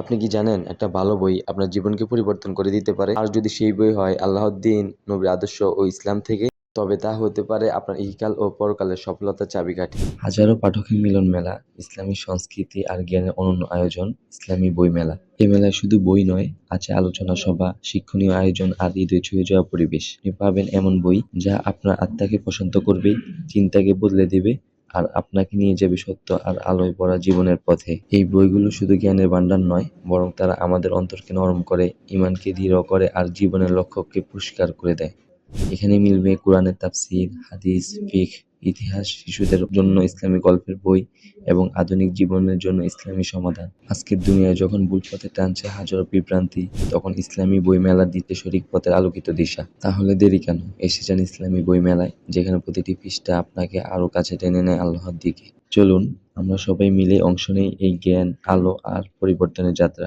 আপনি কি জানেন একটা ভালো বই আপনার জীবনকে পরিবর্তন করে দিতে পারে? আর যদি সেই বই হয় আল্লাহর দ্বীন, নবীর আদর্শ ও ইসলাম থেকে, তবে তা হতে পারে আপনার ইহকাল ও পরকালের সফলতার চাবিকাঠি। হাজারো পাঠকের মিলন মেলা, ইসলামী সংস্কৃতি আর জ্ঞানের অনন্য আয়োজন, ইসলামী বই মেলা। এ মেলায় শুধু বই নয়, আছে আলোচনা সভা, শিক্ষণীয় আয়োজন আর হৃদয় ছুঁয়ে যাওয়া পরিবেশ। আপনি পাবেন এমন বই যা আপনার আত্মাকে প্রশান্ত করবে, চিন্তাকে বদলে দেবে আর আপনাকে নিয়ে যাবে সত্য আর আলোয় ভরা জীবনের পথে। এই বইগুলো শুধু জ্ঞানের ভান্ডার নয়, বরং তারা আমাদের অন্তরকে নরম করে, ঈমানকে দৃঢ় করে আর জীবনের লক্ষ্যকে পরিষ্কার করে দেয়। এখানে মিলবে কোরআনের তাফসীর, হাদিস, ফিকহ, ইতিহাস, শিশুদের জন্য ইসলামী গল্পের বই এবং আধুনিক জীবনের জন্য ইসলামী সমাধান। আজকের দুনিয়ায় যখন ভুল পথে টানছে হাজারো বিভ্রান্তি, তখন ইসলামী বই মেলা দিতে সঠিক পথের আলোকিত দিশা। তাহলে দেরি কেন? এসে যান ইসলামী বই মেলায়, যেখানে প্রতিটি পৃষ্ঠা আপনাকে আরো কাছে টেনে নেয় আল্লাহর দিকে। চলুন আমরা সবাই মিলে অংশ নেই এই জ্ঞান, আলো আর পরিবর্তনের যাত্রায়।